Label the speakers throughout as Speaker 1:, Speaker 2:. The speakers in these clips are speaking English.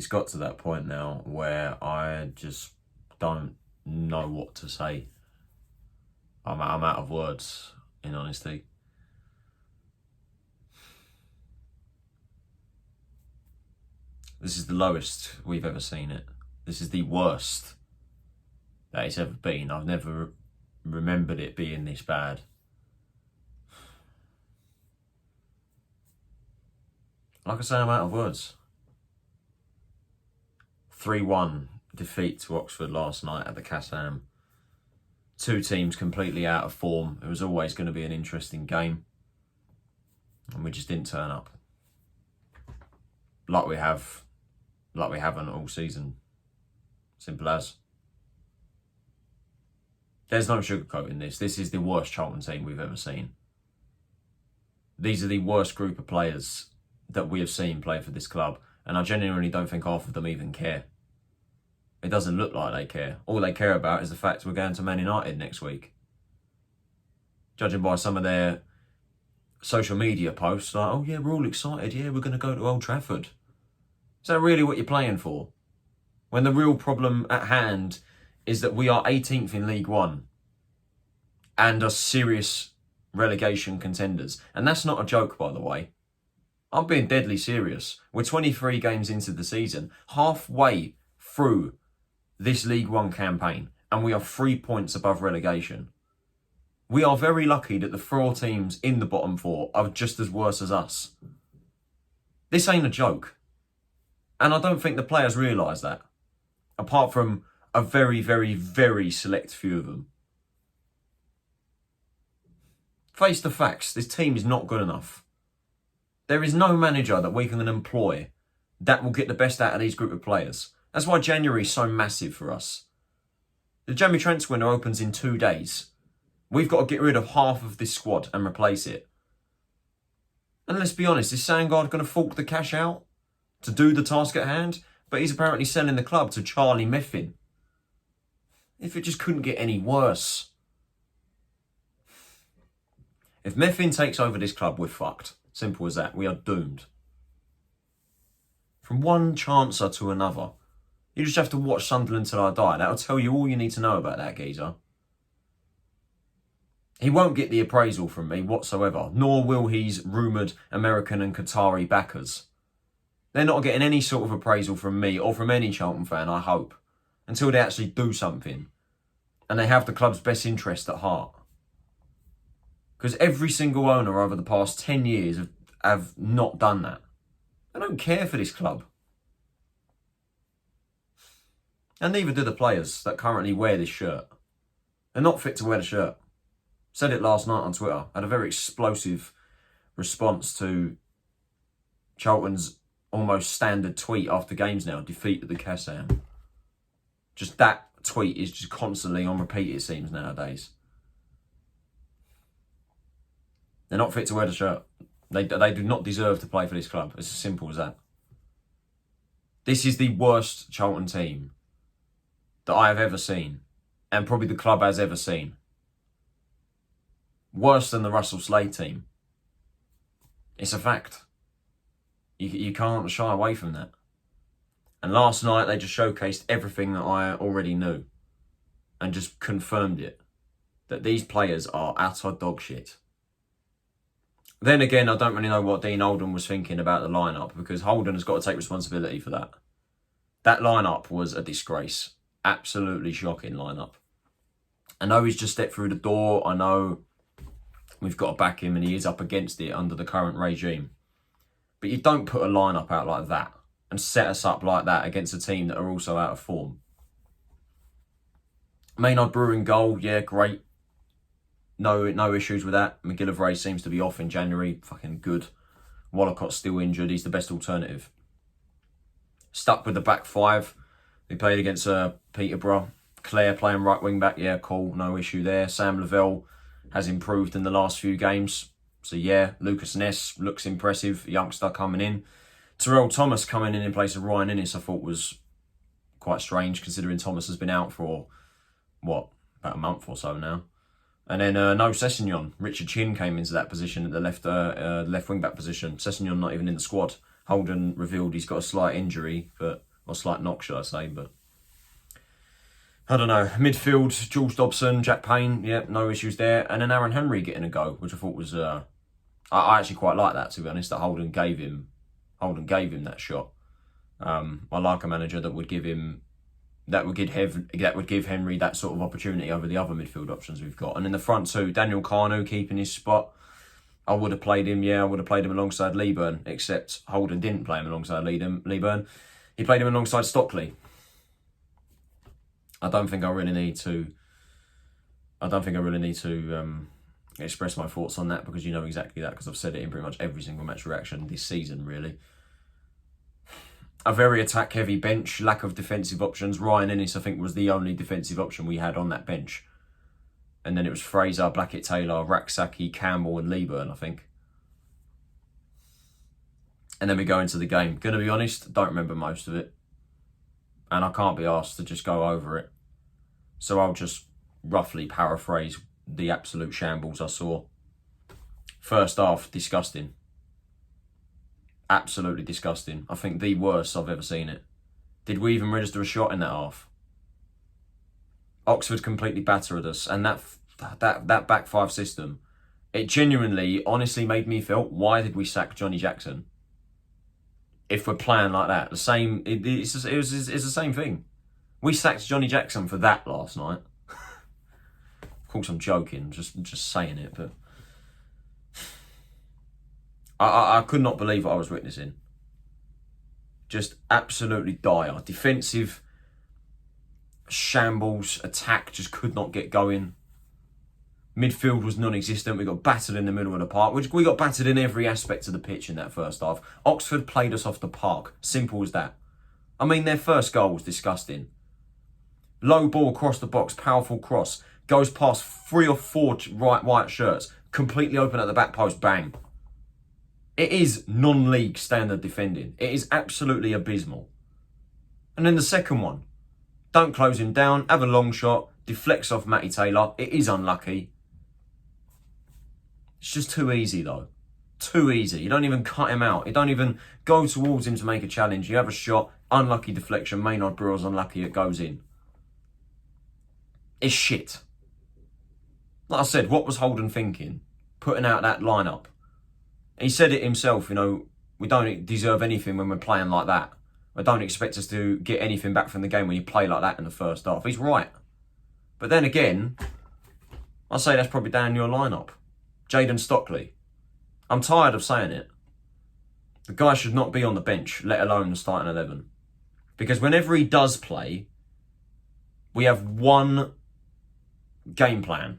Speaker 1: it's got to that point now where I just don't know what to say. I'm out of words, in honesty. This is the lowest we've ever seen it. This is the worst that it's ever been. I've never remembered it being this bad. Like I say, I'm out of words. 3-1 defeat to Oxford last night at the Kassam. Two teams completely out of form. It was always going to be an interesting game. And we just didn't turn up. Like we haven't all season. Simple as. There's no sugarcoating this. This is the worst Charlton team we've ever seen. These are the worst group of players that we have seen play for this club. And I genuinely don't think half of them even care. It doesn't look like they care. All they care about is the fact we're going to Man United next week. Judging by some of their social media posts, like, oh yeah, we're all excited. Yeah, we're going to go to Old Trafford. Is that really what you're playing for? When the real problem at hand is that we are 18th in League One and are serious relegation contenders. And that's not a joke, by the way. I'm being deadly serious. We're 23 games into the season, halfway through this League One campaign, and we are 3 points above relegation. We are very lucky that the 4 teams in the bottom 4 are just as worse as us. This ain't a joke. And I don't think the players realise that. Apart from a very, very, very select few of them. Face the facts, this team is not good enough. There is no manager that we can employ that will get the best out of these group of players. That's why January is so massive for us. The January transfer window opens in 2 days. We've got to get rid of half of this squad and replace it. And let's be honest, is Sandgaard going to fork the cash out to do the task at hand? But he's apparently selling the club to Charlie Meffin. If it just couldn't get any worse. If Meffin takes over this club, we're fucked. Simple as that. We are doomed. From one chancer to another. You just have to watch Sunderland till I die. That'll tell you all you need to know about that geezer. He won't get the appraisal from me whatsoever, nor will his rumoured American and Qatari backers. They're not getting any sort of appraisal from me or from any Charlton fan, I hope, until they actually do something and they have the club's best interest at heart. Because every single owner over the past 10 years have not done that. They don't care for this club. And neither do the players that currently wear this shirt. They're not fit to wear the shirt. Said it last night on Twitter. Had a very explosive response to Charlton's almost standard tweet after games now. Defeat at the Kassam. Just that tweet is just constantly on repeat, it seems, nowadays. They're not fit to wear the shirt. They do not deserve to play for this club. It's as simple as that. This is the worst Charlton team that I have ever seen. And probably the club has ever seen. Worse than the Russell Slade team. It's a fact. You can't shy away from that. And last night they just showcased everything that I already knew. And just confirmed it. That these players are utter dog shit. Then again, I don't really know what Dean Holden was thinking about the lineup, because Holden has got to take responsibility for that. That lineup was a disgrace. Absolutely shocking lineup. I know he's just stepped through the door. I know we've got to back him and he is up against it under the current regime. But you don't put a lineup out like that and set us up like that against a team that are also out of form. Maynard-Brewer in goal, yeah, great. No issues with that. McGillivray seems to be off in January. Fucking good. Wallocott's still injured. He's the best alternative. Stuck with the back 5. We played against Peterborough. Clare playing right wing back. Yeah, cool. No issue there. Sam Lavelle has improved in the last few games. So yeah, Lucas Ness looks impressive. Youngster coming in. Terell Thomas coming in place of Ryan Inniss, I thought was quite strange, considering Thomas has been out for, what, about a month or so now. And then no Sessegnon. Richard Chin came into that position at the left wing back position. Sessegnon not even in the squad. Holden revealed he's got a slight injury, but Or slight knock, should I say, but I don't know. Midfield, Jules Dobson, Jack Payne, yeah, no issues there. And then Aaron Henry getting a go, which I thought was, I actually quite like that, to be honest, that Holden gave him that shot. I like a manager that would give him, that would give Henry that sort of opportunity over the other midfield options we've got. And in the front two, Daniel Kanu keeping his spot. I would have played him, I would have played him alongside Leaburn, except Holden didn't play him alongside Leaburn. He played him alongside Stockley. I don't think I really need to express my thoughts on that, because you know exactly that, because I've said it in pretty much every single match reaction this season, really. A very attack-heavy bench, lack of defensive options. Ryan Inniss, I think, was the only defensive option we had on that bench. And then it was Fraser, Blackett-Taylor, Rak-Sakyi, Campbell and Leaburn, I think. And then we go into the game. Going to be honest, don't remember most of it. And I can't be asked to just go over it. So I'll just roughly paraphrase the absolute shambles I saw. First half, disgusting. Absolutely disgusting. I think the worst I've ever seen it. Did we even register a shot in that half? Oxford completely battered us. And that back five system, it genuinely, honestly made me feel, why did we sack Johnny Jackson? If we're playing like that, it's the same thing. We sacked Johnny Jackson for that last night. Of course, I'm joking, just saying it, but I could not believe what I was witnessing. Just absolutely dire. Defensive shambles, attack just could not get going. Midfield was non-existent. We got battered in the middle of the park. We got battered in every aspect of the pitch in that first half. Oxford played us off the park. Simple as that. I mean, their first goal was disgusting. Low ball across the box, powerful cross. Goes past 3 or 4 white shirts. Completely open at the back post, bang. It is non-league standard defending. It is absolutely abysmal. And then the second one. Don't close him down. Have a long shot. Deflects off Matty Taylor. It is unlucky. It's just too easy, though. Too easy. You don't even cut him out. You don't even go towards him to make a challenge. You have a shot. Unlucky deflection. Maynard-Brewer's unlucky. It goes in. It's shit. Like I said, what was Holden thinking? Putting out that lineup. He said it himself, you know, we don't deserve anything when we're playing like that. I don't expect us to get anything back from the game when you play like that in the first half. He's right. But then again, I say that's probably down your lineup. Jayden Stockley. I'm tired of saying it. The guy should not be on the bench, let alone the starting 11. Because whenever he does play, we have one game plan.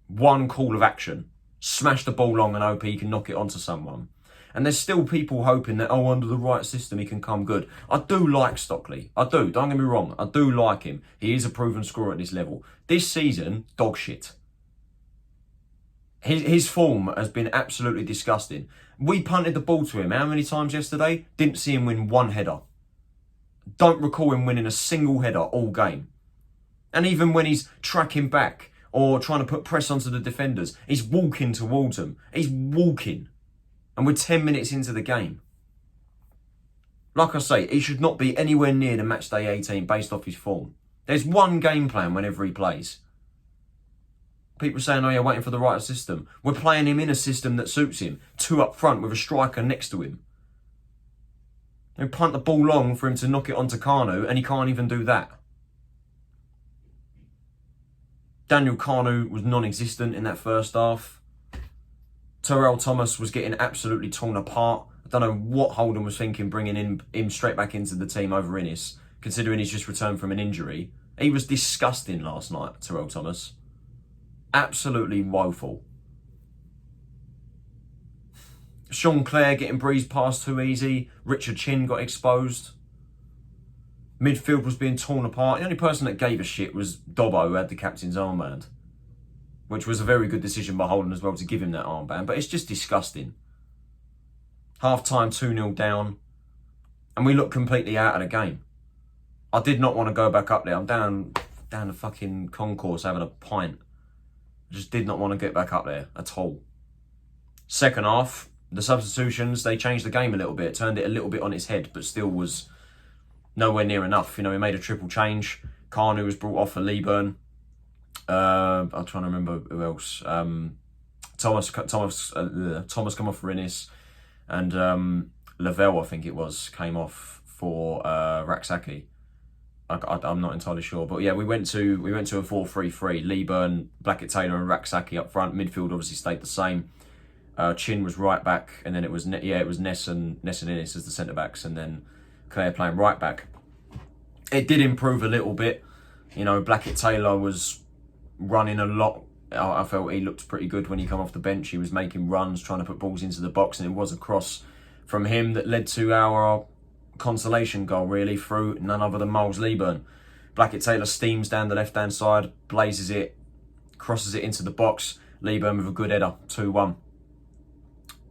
Speaker 1: One call of action. Smash the ball long and hope he can knock it onto someone. And there's still people hoping that, oh, under the right system, he can come good. I do like Stockley. I do. Don't get me wrong. I do like him. He is a proven scorer at this level. This season, dog shit. His form has been absolutely disgusting. We punted the ball to him how many times yesterday? Didn't see him win one header. Don't recall him winning a single header all game. And even when he's tracking back or trying to put press onto the defenders, he's walking towards them. He's walking. And we're 10 minutes into the game. Like I say, he should not be anywhere near the match day 18 based off his form. There's one game plan whenever he plays. People saying, oh, you're waiting for the right system. We're playing him in a system that suits him. 2 up front with a striker next to him. They punt the ball long for him to knock it onto Kanu, and he can't even do that. Daniel Kanu was non-existent in that first half. Terell Thomas was getting absolutely torn apart. I don't know what Holden was thinking bringing him straight back into the team over Inniss, considering he's just returned from an injury. He was disgusting last night, Terell Thomas. Absolutely woeful. Sean Clare getting breezed past too easy. Richard Chin got exposed. Midfield was being torn apart. The only person that gave a shit was Dobbo, who had the captain's armband. Which was a very good decision by Holden as well to give him that armband. But it's just disgusting. Half-time 2-0 down. And we look completely out of the game. I did not want to go back up there. I'm down the fucking concourse having a pint. I just did not want to get back up there at all. Second half, the substitutions, they changed the game a little bit. Turned it a little bit on its head, but still was nowhere near enough. You know, he made a triple change. Kanu was brought off for Leaburn. I'm trying to remember who else. Thomas come off for Inniss, and Lavelle, I think it was, came off for Rak-Sakyi. I'm not entirely sure, but yeah, we went to a 4-3-3. Leaburn, Blackett-Taylor, and Rak-Sakyi up front. Midfield obviously stayed the same. Chin was right back, and then it was Ness and Inniss as the centre backs, and then Clare playing right back. It did improve a little bit. You know, Blackett-Taylor was running a lot. I felt he looked pretty good when he came off the bench. He was making runs, trying to put balls into the box, and it was a cross from him that led to our consolation goal, really, through none other than Miles Leaburn. Blackett-Taylor steams down the left-hand side, blazes it, crosses it into the box. Leaburn with a good header, 2-1.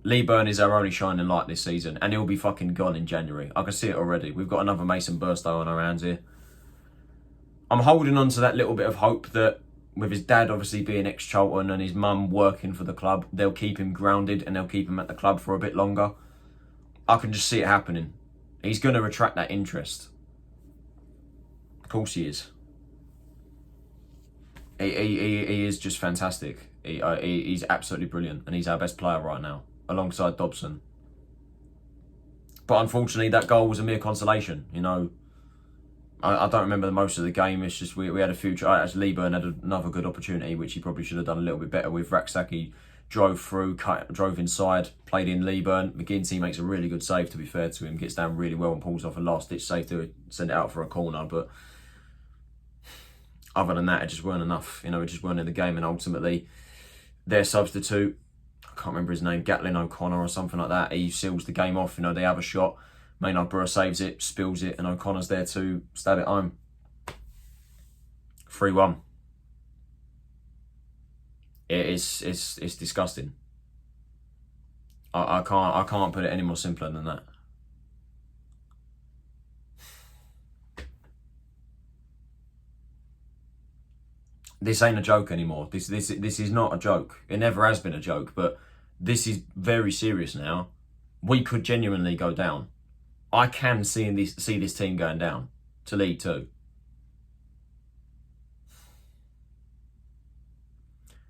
Speaker 1: Leaburn is our only shining light this season, and he'll be fucking gone in January. I can see it already. We've got another Mason Burstow on our hands here. I'm holding on to that little bit of hope that with his dad obviously being ex-Charlton and his mum working for the club, they'll keep him grounded and they'll keep him at the club for a bit longer. I can just see it happening. He's going to retract that interest. Of course he is. He is just fantastic. He's absolutely brilliant, and he's our best player right now, alongside Dobson. But unfortunately, that goal was a mere consolation. You know, I don't remember most of the game. It's just we had a few. Actually, Leaburn had another good opportunity, which he probably should have done a little bit better with. Rak-Sakyi drove through, drove inside, played in Leaburn. McGinty makes a really good save, to be fair to him. Gets down really well and pulls off a last-ditch save to send it out for a corner. But other than that, it just weren't enough. You know, it just weren't in the game. And ultimately, their substitute, I can't remember his name, Gatlin O'Connor or something like that, he seals the game off. You know, they have a shot. Maynard-Brewer saves it, spills it, and O'Connor's there to stab it home. 3-1. It's disgusting. I can't put it any more simpler than that. This ain't a joke anymore. This is not a joke. It never has been a joke, but this is very serious now. We could genuinely go down. I can see this team going down to League Two.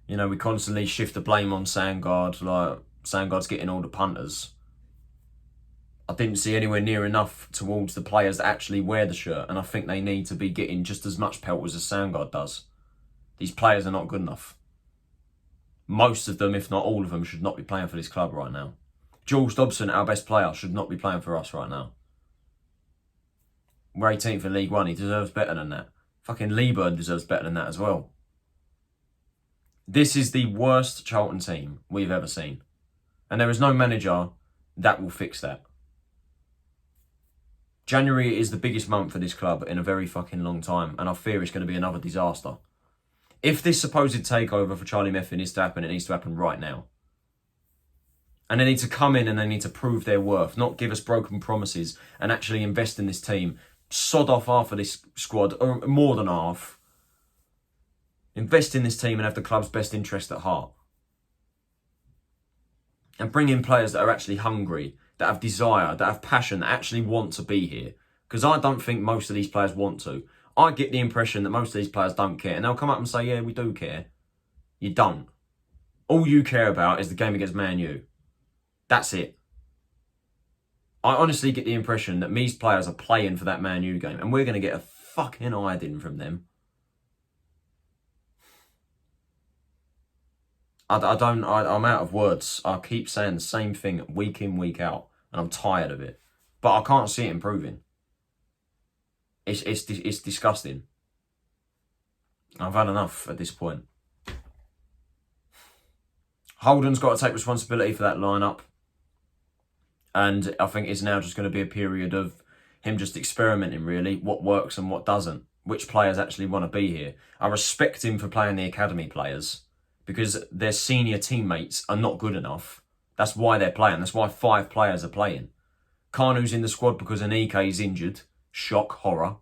Speaker 1: You know, we constantly shift the blame on Sandgaard, like Sandgaard's getting all the punters. I didn't see anywhere near enough towards the players that actually wear the shirt, and I think they need to be getting just as much pelters as Sandgaard does. These players are not good enough. Most of them, if not all of them, should not be playing for this club right now. Jules Dobson, our best player, should not be playing for us right now. We're 18th in League One. He deserves better than that. Fucking Leaburn deserves better than that as well. This is the worst Charlton team we've ever seen. And there is no manager that will fix that. January is the biggest month for this club in a very fucking long time. And I fear it's going to be another disaster. If this supposed takeover for Charlie Meffin is to happen, it needs to happen right now. And they need to come in and they need to prove their worth, not give us broken promises and actually invest in this team. Sod off half of this squad, or more than half. Invest in this team and have the club's best interest at heart. And bring in players that are actually hungry, that have desire, that have passion, that actually want to be here. Because I don't think most of these players want to. I get the impression that most of these players don't care. And they'll come up and say, yeah, we do care. You don't. All you care about is the game against Man U. That's it. I honestly get the impression that these players are playing for that Man U game. And we're going to get a fucking hiding from them. I'm out of words. I keep saying the same thing week in, week out. And I'm tired of it. But I can't see it improving. It's disgusting. I've had enough at this point. Holden's got to take responsibility for that lineup. And I think it's now just going to be a period of him just experimenting, really, what works and what doesn't. Which players actually want to be here. I respect him for playing the academy players because their senior teammates are not good enough. That's why they're playing. That's why 5 players are playing. Kanu's in the squad because Anike is injured. Shock, horror.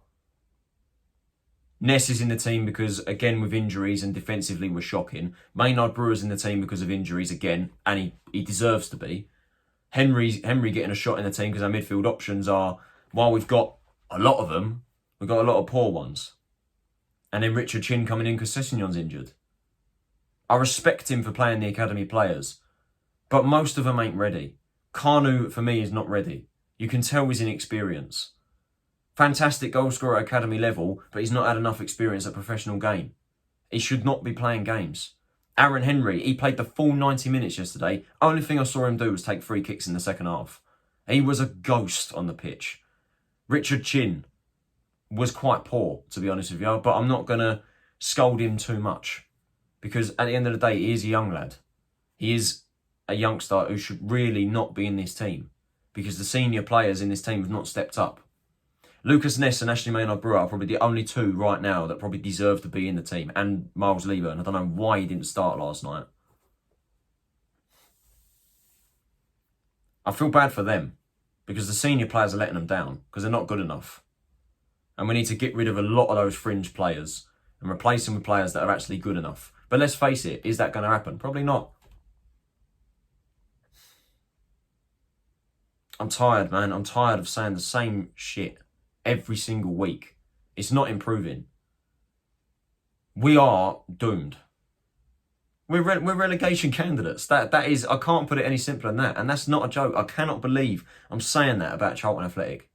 Speaker 1: Ness is in the team because, again, with injuries and defensively we're shocking. Maynard-Brewer's in the team because of injuries again, and he deserves to be. Henry getting a shot in the team because our midfield options are, while we've got A lot of them, we've got a lot of poor ones. And then Richard Chin coming in because Sessegnon's injured. I respect him for playing the academy players, but most of them ain't ready. Kanu, for me, is not ready. You can tell he's inexperienced. Fantastic goal scorer at academy level, but he's not had enough experience at professional game. He should not be playing games. Aaron Henry, he played the full 90 minutes yesterday. Only thing I saw him do was take free kicks in the second half. He was a ghost on the pitch. Richard Chin was quite poor, to be honest with you, but I'm not going to scold him too much because at the end of the day, he is a young lad. He is a youngster who should really not be in this team because the senior players in this team have not stepped up. Lucas Ness and Ashley Maynard-Brewer are probably the only two right now that probably deserve to be in the team, and Miles Leaburn. I don't know why he didn't start last night. I feel bad for them because the senior players are letting them down because they're not good enough. And we need to get rid of a lot of those fringe players and replace them with players that are actually good enough. But let's face it, is that going to happen? Probably not. I'm tired, man. I'm tired of saying the same shit every single week. It's not improving. We are doomed. We're relegation candidates. That is, I can't put it any simpler than that. And that's not a joke. I cannot believe I'm saying that about Charlton Athletic.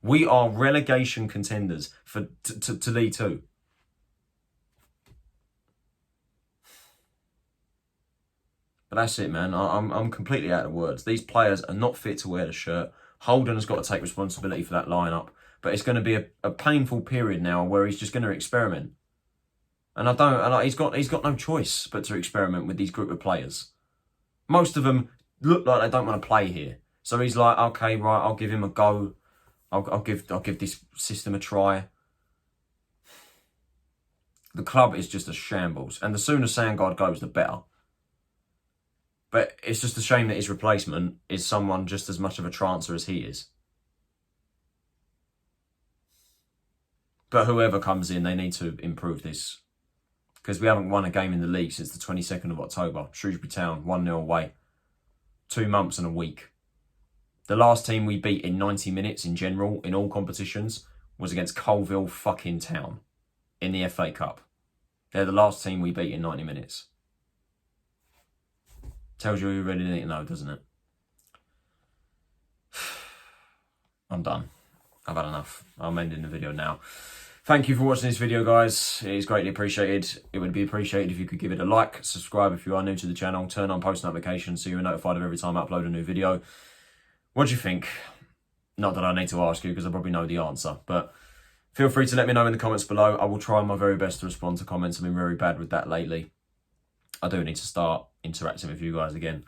Speaker 1: We are relegation contenders to League Two. But that's it, man. I'm completely out of words. These players are not fit to wear the shirt. Holden has got to take responsibility for that lineup. But it's going to be a painful period now where he's just going to experiment. And he's got no choice but to experiment with these group of players. Most of them look like they don't want to play here. So he's like, okay, right, I'll give him a go. I'll give this system a try. The club is just a shambles. And the sooner Sandgaard goes, the better. But it's just a shame that his replacement is someone just as much of a trancer as he is. But whoever comes in, they need to improve this. Because we haven't won a game in the league since the 22nd of October. Shrewsbury Town, 1-0 away. 2 months and a week. The last team we beat in 90 minutes in general, in all competitions, was against Colville fucking Town in the FA Cup. They're the last team we beat in 90 minutes. Tells you who you really need to know, doesn't it? I'm done. I've had enough. I'm ending the video now. Thank you for watching this video, guys. It is greatly appreciated. It would be appreciated if you could give it a like, subscribe if you are new to the channel, turn on post notifications so you're notified of every time I upload a new video. What do you think? Not that I need to ask you because I probably know the answer, but feel free to let me know in the comments below. I will try my very best to respond to comments. I've been very bad with that lately. I do need to start interacting with you guys again.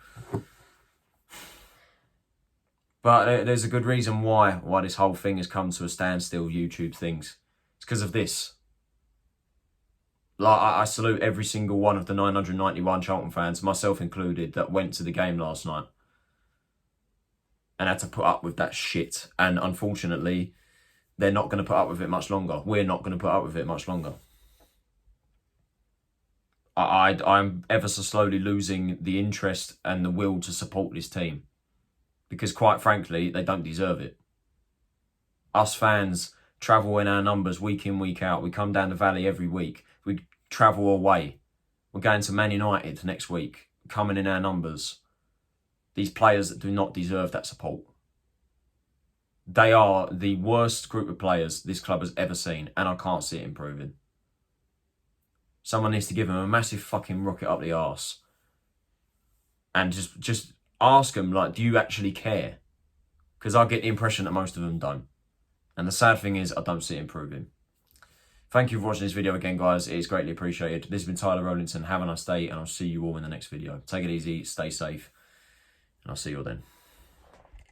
Speaker 1: But there's a good reason why this whole thing has come to a standstill, YouTube things. It's because of this. Like, I salute every single one of the 991 Charlton fans, myself included, that went to the game last night and had to put up with that shit. And unfortunately, they're not going to put up with it much longer. We're not going to put up with it much longer. I'm ever so slowly losing the interest and the will to support this team. Because quite frankly, they don't deserve it. Us fans travel in our numbers week in, week out. We come down the valley every week. We travel away. We're going to Man United next week, coming in our numbers. These players that do not deserve that support. They are the worst group of players this club has ever seen, and I can't see it improving. Someone needs to give them a massive fucking rocket up the arse. And just ask them, like, do you actually care? Because I get the impression that most of them don't. And the sad thing is, I don't see it improving. Thank you for watching this video again, guys. It is greatly appreciated. This has been Tyler Rowlington. Have a nice day, and I'll see you all in the next video. Take it easy, stay safe, and I'll see you all then.